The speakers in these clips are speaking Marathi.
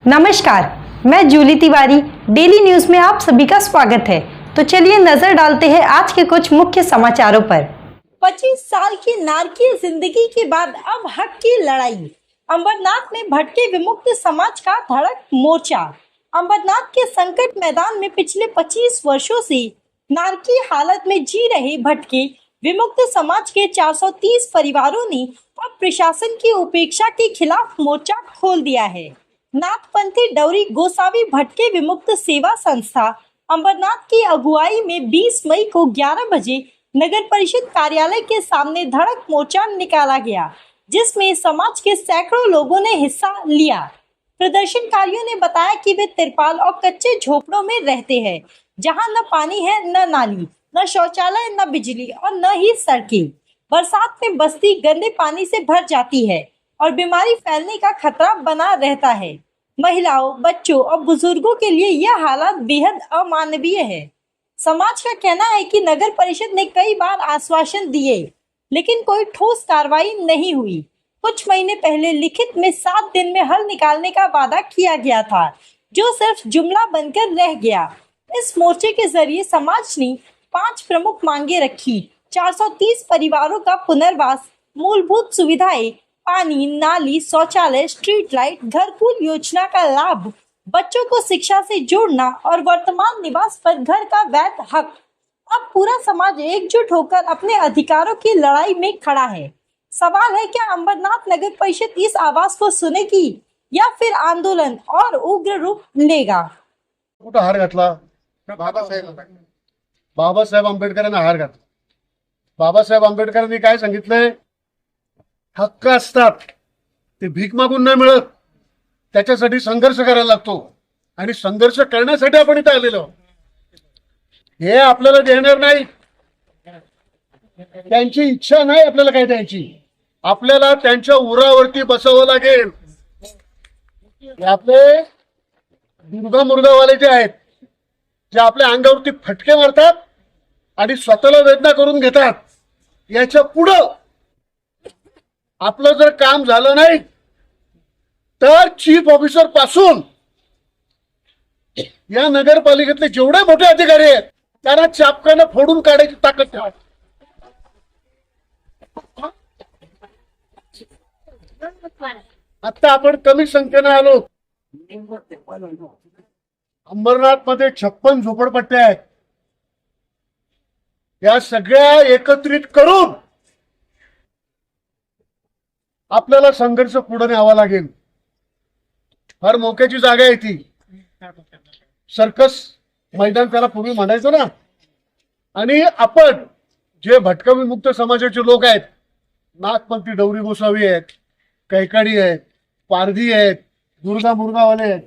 नमस्कार, मैं जूली तिवारी। डेली न्यूज में आप सभी का स्वागत है। तो चलिए नजर डालते हैं आज के कुछ मुख्य समाचारों पर। 25 साल की नारकीय जिंदगी के बाद अब हक की लड़ाई। अंबरनाथ में भटके विमुक्त समाज का धड़क मोर्चा। अंबरनाथ के संकट मैदान में पिछले 25 वर्षों से नारकीय हालत में जी रहे भटके विमुक्त समाज के 430 परिवारों ने अब प्रशासन की उपेक्षा के खिलाफ मोर्चा खोल दिया है। नाथपंथी डौरी गोसावी भटके विमुक्त सेवा संस्था अंबरनाथ की अगुवाई में 20 मई को 11 बजे नगर परिषद कार्यालय के सामने धड़क मोर्चा निकाला गया, जिसमें समाज के सैकड़ों लोगों ने हिस्सा लिया। प्रदर्शनकारियों ने बताया कि वे तिरपाल और कच्चे झोपड़ों में रहते हैं, जहां न पानी है, न नाली, न शौचालय, न बिजली और न ही सड़कें। बरसात में बस्ती गंदे पानी से भर जाती है और बीमारी फैलने का खतरा बना रहता है। महिलाओं, बच्चों और बुजुर्गों के लिए यह हालत बेहद अमानवीय है। समाज का कहना है कि नगर परिषद ने कई बार आश्वासन दिए, लेकिन कोई ठोस कार्रवाई नहीं हुई। कुछ महीने पहले लिखित में 7 दिन में हल निकालने का वादा किया गया था, जो सिर्फ जुमला बनकर रह गया। इस मोर्चे के जरिए समाज ने 5 प्रमुख मांगे रखी: 430 परिवारों का पुनर्वास, मूलभूत सुविधाएं, पानी, नाली, शौचालय, स्ट्रीट लाइट, घरकुल योजना का लाभ, बच्चों को शिक्षा से जोड़ना और वर्तमान निवास पर घर का वैध हक। अब पूरा समाज एकजुट होकर अपने अधिकारों की लड़ाई में खड़ा है। सवाल है, क्या अंबरनाथ नगर परिषद इस आवाज को सुनेगी या फिर आंदोलन और उग्र रूप लेगा? कुठं हार घातला? बाबासाहेब आंबेडकरांना हार घातला. बाबासाहेब आंबेडकरांनी काय सांगितलंय? हक्क असतात, ते भीक मागून नाही मिळत, त्याच्यासाठी संघर्ष करायला लागतो आणि संघर्ष करण्यासाठी आपण इथे आलेलो. हे आपल्याला देणार नाही, त्यांची इच्छा नाही आपल्याला काय द्यायची. आपल्याला त्यांच्या उरावरती बसवावं लागेल. आपले दुर्गा मुर्गावाले जे आहेत, जे आपल्या अंगावरती फटके मारतात आणि स्वतःला वेदना करून घेतात, याच्या पुढं आपलं जर काम झालं नाही तर चीफ ऑफिसर पासून या नगरपालिकेतले जेवढे मोठे अधिकारी आहेत त्यांना चापकानं फोडून काढायची ताकद ठेवा. आता आपण कमी संख्येने आलो. अंबरनाथ मध्ये 56 झोपडपट्ट्या आहेत. या सगळ्या एकत्रित करून आपल्याला संघर्ष पुढे न्यावा लागेल. फार मोक्याची जागा आहे ती. सर्कस मैदान त्याला पूर्वी म्हणायचं ना. आणि आपण जे भटका विमुक्त समाजाचे लोक आहेत, नाथपंथी डौरी गोसावी आहेत, कैकाडी आहेत, पारधी आहेत, दुर्गा मुर्गावाले आहेत,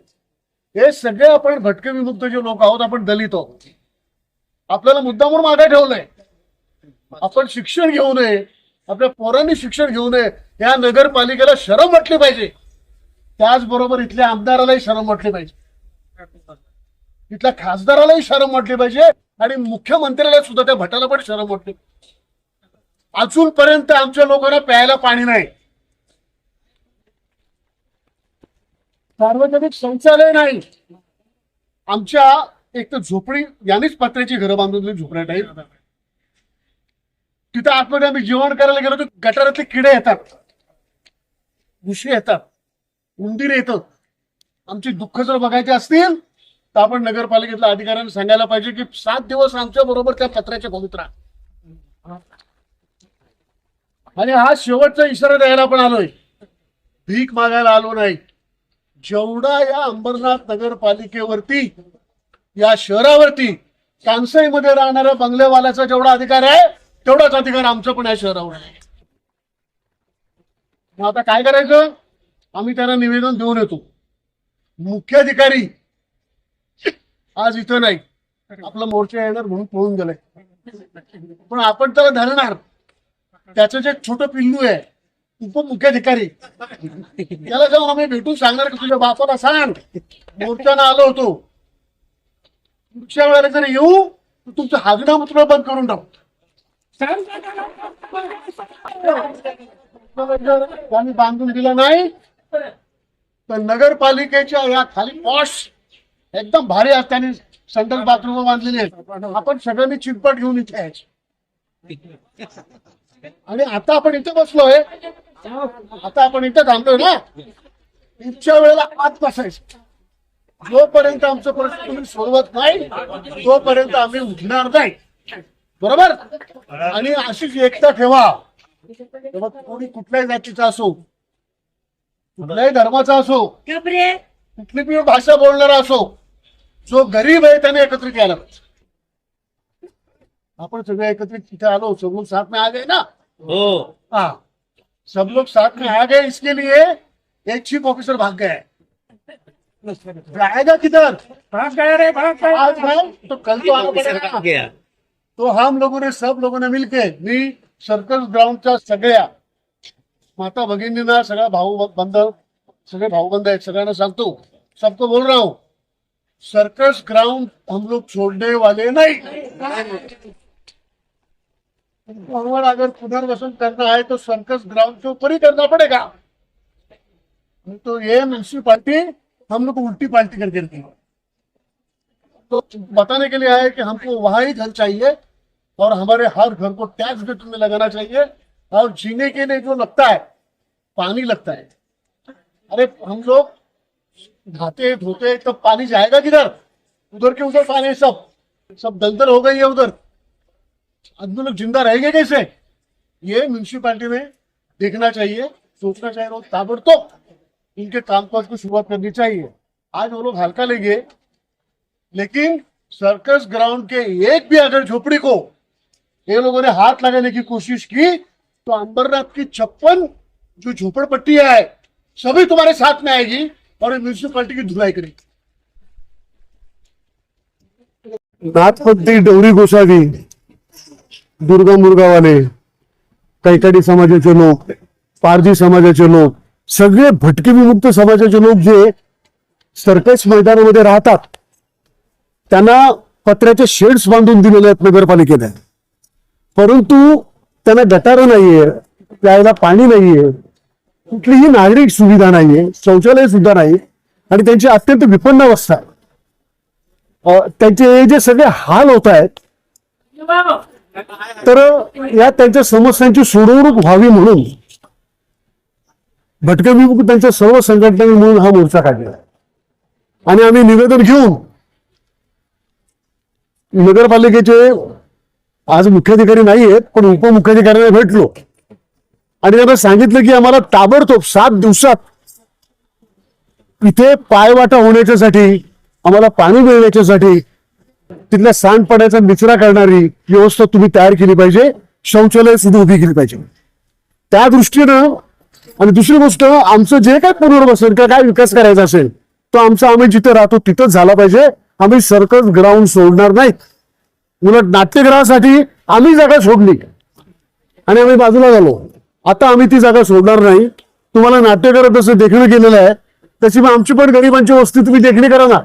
हे सगळे आपण भटके विमुक्त जे लोक आहोत, आपण दलित आहोत. आपल्याला मुद्दामून मागे ठेवलंय. आपण शिक्षण घेऊ नये, आपल्या पोरांनी शिक्षण घेऊ नये, या नगरपालिकेला शरम वाटली पाहिजे. त्याचबरोबर इथल्या आमदारालाही शरम वाटली पाहिजे, इथल्या खासदारालाही शरम वाटली पाहिजे आणि मुख्यमंत्र्याला सुद्धा त्या भटाला पण शरम वाटली. अजूनपर्यंत आमच्या लोकांना प्यायला पाणी नाही, सार्वजनिक शौचालय नाही. आमच्या एक तर झोपडी, यानेच पत्र्याची घरं बांधून दिली, झोपड्या टाईप. तिथं आतमध्ये आम्ही जेवण करायला गेलो तर गटारातले किडे येतात, घुशी येतात, उंदीर येतात. आमची दुःख जर बघायचे असतील तर आपण नगरपालिकेतल्या अधिकाऱ्यांना सांगायला पाहिजे की 7 दिवस आमच्या बरोबर त्या पत्र्याच्या खोलीत राहा. आणि हा शेवटचा इशारा द्यायला पण आलोय, भीक मागायला आलो नाही. जेवढा या अंबरनाथ नगरपालिकेवरती, या शहरावरती कांसाईमध्ये राहणाऱ्या बंगलेवाल्याचा जेवढा अधिकार आहे, तेवढाच अधिकार आमचा पण या शहरावर आहे. आता काय करायचं? आम्ही त्यांना निवेदन देऊन येतो. मुख्याधिकारी आज इथं नाही, आपला मोर्चा येणार म्हणून पळून गेलाय, पण आपण त्याला धरणार. त्याचं जे छोटं पिल्लू आहे, उपमुख्याधिकारी, त्याला जाऊन आम्ही भेटून सांगणार की तुझ्या बापाला सांग मोर्चानं आलो होतो, पुढच्या वेळेला जर येऊ तर तुमचं हागणं मुतणं बंद करून टाकू. बांधून दिला नाही तर नगरपालिकेच्या या खाली पॉश एकदम भारी असताना संडास बाथरूम बांधलेली आहेत. आपण सगळ्यांनी चिरपट घेऊन इथे यायचे आणि आता आपण इथे बसलोय, आता आपण इथे थांबलोय ना, इथच्या वेळेला आत बसायचं. जोपर्यंत आमचं प्रश्न तुम्ही सोडवत नाही तोपर्यंत आम्ही उठणार नाही, बरोबर. आणि अशीच एकता ठेवा. तेव्हा कोणी कुठल्याही जातीचा असो, कुठल्याही धर्माचा असो, कुठली बी भाषा बोलणारा असो, जो गरीब आहे त्याने एकत्रित यायला पाहिजे. आपण सगळे एकत्रित तिथे आलो, सब लोग साथ में आ गए ना. हो, हाँ, सब लोग साथ में आ गए. इसके लिए एक चीफ ऑफिसर भाग गया है. जाएगा किधर? भाग गया रे, भाग गया. आज है तो कल तो आना पड़ेगा. तो हम लोगों ने, सब लोगों ने मिलके, मी सर्कस ग्राउंडच्या सगळ्या माता भगिनींना, सगळ्या भाऊबंद, सगळे भाऊबंद आहेत, सगळ्यांना सांगतो, सबको बोल रहा हूं, सर्कस ग्राउंड हम लोग छोड़ने वाले नहीं. और अगर पुनर्वसन करना है तो सर्कस ग्राउंड के ऊपर ही करना पड़ेगा. तो ये म्यूनसिपालिटी हम लोग को उल्टी पाल्टी करके रखी है. तो बताने के लिए आए कि हमको वहां ही घर चाहिए और हमारे हर घर को टैक्स डेट में लगाना चाहिए. और जीने के लिए जो लगता है, पानी लगता है. अरे हम लोग नहाते धोते तो पानी जाएगा किधर? उधर के उधर पानी, सब दलदल हो गई है उधर. आदमी लोग जिंदा रहेंगे कैसे? ये म्यूनसिपालिटी में देखना चाहिए, सोचना चाहिए. रोज ताबड़तोड़ इनके कामकाज को शुरुआत करनी चाहिए. आज वो लोग हल्का लेंगे, लेकिन सर्कस ग्राउंड के एक भी अगर झोपड़ी को ये लोगों ने हाथ लगाने की कोशिश की तो अंबरनाथ की 56 जो झोपड़पट्टी है सभी तुम्हारे साथ में आएगी और म्यूनसिपालिटी की धुलाई करेगी. नाथपंथी, डोरी गोसावी, दुर्गा मुरगावाले, कैकाडी समाजाचे लोक, पारधी समाजाचे लोक, सगळे भटके विमुक्त समाजाचे लोक जे सर्कस मैदानामध्ये राहतात त्यांना पत्र्याचे शेड्स बांधून दिलेले आहेत नगरपालिकेने. परंतु त्यांना गटारं नाहीये, प्यायला पाणी नाहीये, कुठलीही नागरिक सुविधा नाहीये, शौचालय सुद्धा नाही आणि त्यांची अत्यंत विपन्न अवस्था आहे. त्यांचे जे सगळे हाल होत आहेत, तर या त्यांच्या समस्यांची सोडवणूक व्हावी म्हणून भटके विमुक्त त्यांच्या सर्व संघटनांनी म्हणून हा मोर्चा काढला. आणि आम्ही निवेदन घेऊन नगरपालिकेचे आज मुख्याधिकारी नाही आहेत पण उपमुख्याधिकाऱ्यांना भेटलो आणि त्यांना सांगितलं की आम्हाला ताबडतोब 7 दिवसात इथे पायवाटा होण्याच्यासाठी, आम्हाला पाणी मिळण्याच्यासाठी तिथल्या सांडपाण्याचा निचरा करणारी व्यवस्था तुम्ही तयार केली पाहिजे, शौचालय सुद्धा उभी केली पाहिजे. त्या दृष्टीनं आणि दुसरी गोष्ट, आमचं जे काय पुनर्वसन किंवा काय विकास करायचा असेल तो आम्ही जिथे राहतो तिथंच झाला पाहिजे. आम्ही सर्कस ग्राउंड सोडणार नाहीत. उलट नाट्यगृहासाठी आम्ही जागा सोडली आणि आम्ही बाजूला झालो. आता आम्ही ती जागा सोडणार नाही. तुम्हाला नाट्यगृह जसं देखणं केलेलं आहे तशी मग आमची पण गरिबांची वस्ती तुम्ही देखणी करा ना,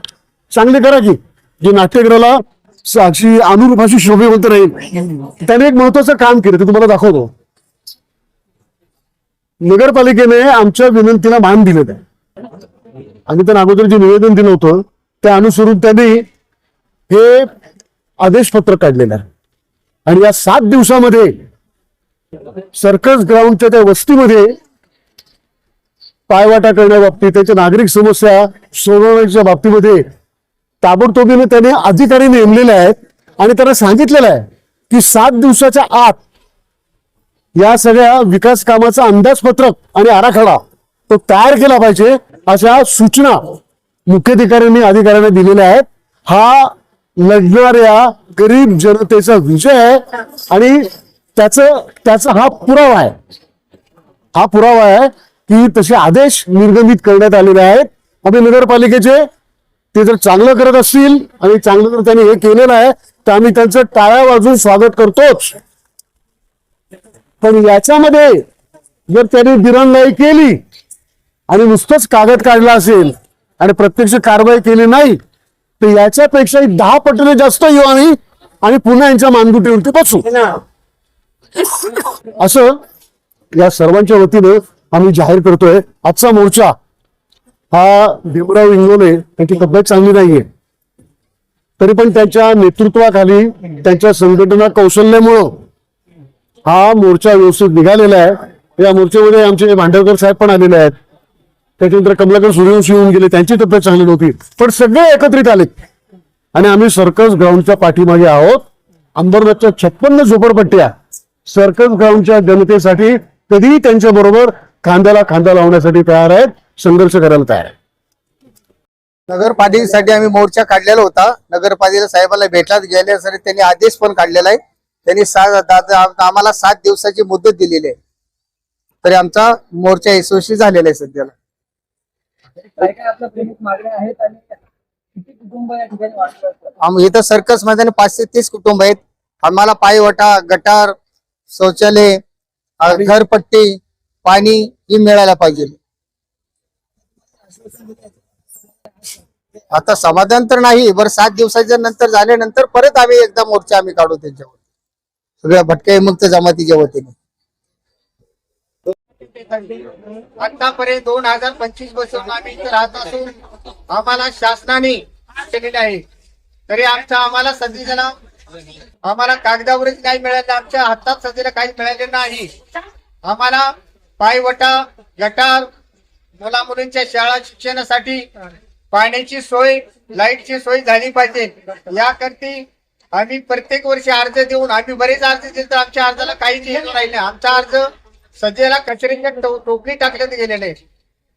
चांगली करा की, जे नाट्यगृहाला साक्षी अनुरूप अशी शोभेवंत राहील. त्याने एक महत्वाचं काम केलं ते तुम्हाला दाखवतो. नगरपालिकेने आमच्या विनंतीला मान दिलेलं आहे आणि त्यांना अगोदर जे निवेदन दिलं होतं त्या अनुसरून त्यांनी हे आदेशपत्र काढलेलं आहे. आणि या 7 दिवसामध्ये सर्कस ग्राउंडच्या त्या वस्तीमध्ये पायवाटा करण्याबाबतीत, त्याच्या नागरिक समस्या सोडवण्याच्या बाबतीमध्ये ताबडतोबीने त्याने अधिकारी नेमलेले आहेत आणि त्यांना सांगितलेलं आहे की 7 दिवसाच्या आत या सगळ्या विकास कामाचा अंदाजपत्रक आणि आराखडा तो तयार केला पाहिजे, अशा सूचना मुख्याधिकाऱ्यांनी अधिकाऱ्यांना दिलेल्या आहेत. हा लढणाऱ्या गरीब जनतेचा विजय आहे आणि त्याचा हा पुरावा आहे. हा पुरावा आहे की तसे आदेश निर्गमित करण्यात आलेले आहेत. आम्ही नगरपालिकेचे ते जर चांगलं करत असतील आणि चांगलं जर त्यांनी हे केलेलं आहे तर आम्ही त्यांचं टाळ्या वाजवून स्वागत करतोच. पण याच्यामध्ये जर त्यांनी दिरंगाई केली आणि नुसतंच कागद काढला असेल आणि प्रत्यक्ष कारवाई केली नाही तर याच्यापेक्षाही 10 पटीने जास्त येऊ आम्ही आणि पुन्हा यांच्या मानगुटीवरती बसू, असं या सर्वांच्या वतीनं आम्ही जाहीर करतोय. आजचा मोर्चा हा भीमराव इंगोले त्यांची तब्येत चांगली नाहीये, तरी पण त्यांच्या नेतृत्वाखाली त्यांच्या संघटना कौशल्यामुळं हा मोर्चा व्यवस्थित निघालेला आहे। या मोर्चामध्ये आमचे भांडवकर साहेब पण आलेले आहेत, त्याच्यानंतर कमलाकर सूर्यवंशी येऊन गेले, त्यांची तब्येत चांगली नव्हती, पण सगळे एकत्रित आले आणि आम्ही सर्कस ग्राउंडच्या पाठीमागे आहोत। अंबरनाथच्या 56 झोपडपट्ट्या सर्कस ग्राउंडच्या जनतेसाठी कधीही त्यांच्या बरोबर खांद्याला खांदा लावण्यासाठी तयार आहेत, संघर्ष करायला तयार आहे। नगरपालिकेसाठी आम्ही मोर्चा काढलेला होता। नगरपालिका साहेबांना भेटला गेल्यासाठी त्यांनी आदेश पण काढलेला आहे। त्यांनी आम्हाला 7 दिवसाची मुदत दिलेली आहे, तरी आमचा मोर्चा यशस्वी झालेला आहे। सध्याला इथं सर्कस मध्ये 530 कुटुंब आहेत। आम्हाला पायवटा, गटार, शौचालय, घरपट्टी, पाणी ही मिळायला पाहिजे। आता समाधान तर नाही, बरं 7 दिवसाच्या नंतर झाल्यानंतर परत आम्ही एकदा मोर्चा आम्ही काढू त्यांच्यावर, सगळ्या भटक्या मुक्त जमातीच्या वतीने। आतापर्यंत 2025 पासून आम्ही इथे राहत असून आम्हाला शासनाने केलेले आहे, तरी आम्हाला सध्याला आम्हाला कागदावरच काही मिळालं, आमच्या हातात सध्याला काही मिळाले नाही। आम्हाला पायवटा, गटार, मुला मुलींच्या शाळा शिक्षणासाठी पाण्याची सोय, लाईटची सोय झाली पाहिजे। याकरता आम्ही प्रत्येक वर्षी अर्ज देऊन आम्ही बरेच अर्ज दिले, तर आमच्या अर्जाला काहीच येत राहिले। आमचा अर्ज सध्याला कचऱ्याच्या टोपली टाकण्यात गेलेले।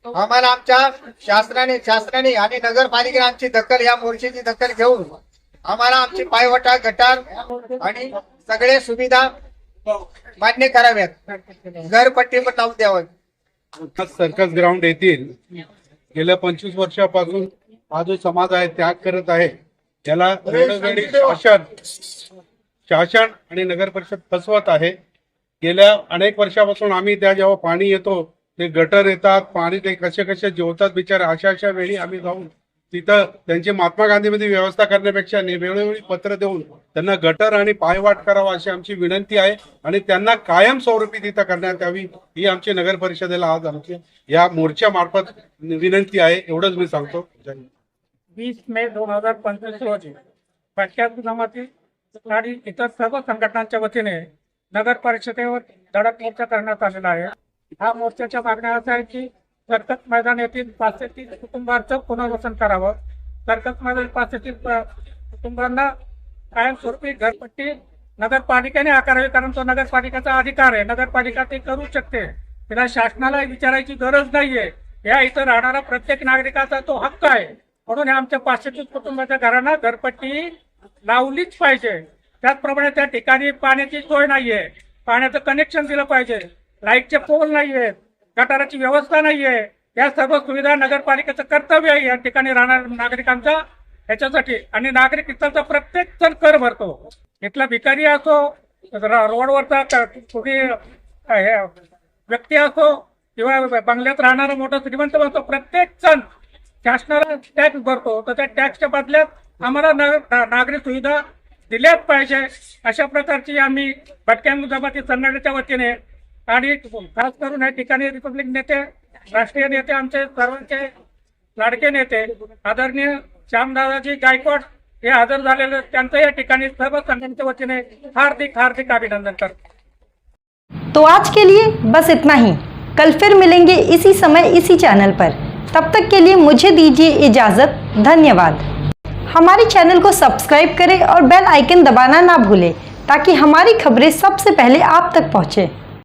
आम्हाला आमच्या शासनाने आणि नगरपालिकेने आमची दखल, या मोर्चाची दखल घेऊन आम्हाला आमची पायवटा, गटार आणि सगळे सुविधा मान्य कराव्यात, घरपट्टी पण लावून द्यावं। सर्कस ग्राउंड येथील गेल्या 25 वर्षापासून हा जो समाज आहे त्याग करत आहे, त्याला वेळोवेळी शासन आणि नगर परिषद फसवत आहे। गेल्या अनेक वर्षापासून आम्ही त्या जेव्हा पाणी येतो ते गटर येतात, पाणी ते कसे कसे जेवतात बिचारे, अशा वेळी आम्ही जाऊन तिथं त्यांची महात्मा गांधीमध्ये व्यवस्था करण्यापेक्षा वेळोवेळी पत्र देऊन त्यांना गटर आणि पायवाट करावा अशी आमची विनंती आहे आणि त्यांना कायम स्वरूपी तिथं करण्यात यावी ही आमची नगर परिषदेला आज आमची या मोर्चा मार्फत विनंती आहे। एवढंच मी सांगतो। 20 मे 2025 रोजी भटक्या जमाती आणि इतर सर्व संघटनांच्या वतीने नगर परिषदेवर धडक मोर्चा करण्यात आलेला आहे। हा मोर्चाच्या मागण्या अशा आहे की सर्कस मैदान येथील 530 कुटुंबांचं पुनर्वसन करावं। सर्कस मैदान 530 कुटुंबांना कायमस्वरूपी घरपट्टी नगरपालिकेने आकारावी, कारण तो नगरपालिकेचा अधिकार आहे, नगरपालिका ते करू शकते, तिला शासनाला विचारायची गरज नाहीये। या इथं राहणारा प्रत्येक नागरिकाचा तो हक्क आहे, म्हणून आमच्या 530 कुटुंबाच्या घरांना घरपट्टी लावलीच पाहिजे। त्याचप्रमाणे त्या ठिकाणी पाण्याची सोय नाहीये, पाण्याचं कनेक्शन दिलं पाहिजे, लाईटचे पोल नाहीये, गटाराची व्यवस्था नाहीये। या सर्व सुविधा नगरपालिकेचं कर्तव्य आहे या ठिकाणी राहणाऱ्या नागरिकांचा ह्याच्यासाठी, आणि नागरिक इथलचा प्रत्येक जण कर भरतो, इथला भिकारी असो, रोडवरचा कुणी व्यक्ती असो किंवा बंगल्यात राहणारा मोठा श्रीमंत असो, प्रत्येक जण शासनाला टॅक्स भरतो, तर त्या टॅक्सच्या बदल्यात आम्हाला नागरी सुविधा दिल्याच पाहिजे। अशा प्रकारची आम्ही भटक्या जमाती संघटनेच्या वतीने आणि खास करून या ठिकाणी रिपब्लिक नेते, राष्ट्रीय नेते, आमचे सर्वांचे लाडके नेते आदरणीय श्यामदादाजी गायकवाड हे हजर झालेले, त्यांचं या ठिकाणी सर्व संघटनेच्या वतीने हार्दिक हार्दिक अभिनंदन करतो। तो आज के लिए बस इतना ही। कल फिर मिलेंगे इसी समय इसी चैनल पर। तब तक के लिए मुझे दीजिए इजाज़त। धन्यवाद। हमारे चैनल को सब्सक्राइब करें और बेल आइकन दबाना ना भूलें ताकि हमारी खबरें सबसे पहले आप तक पहुँचे।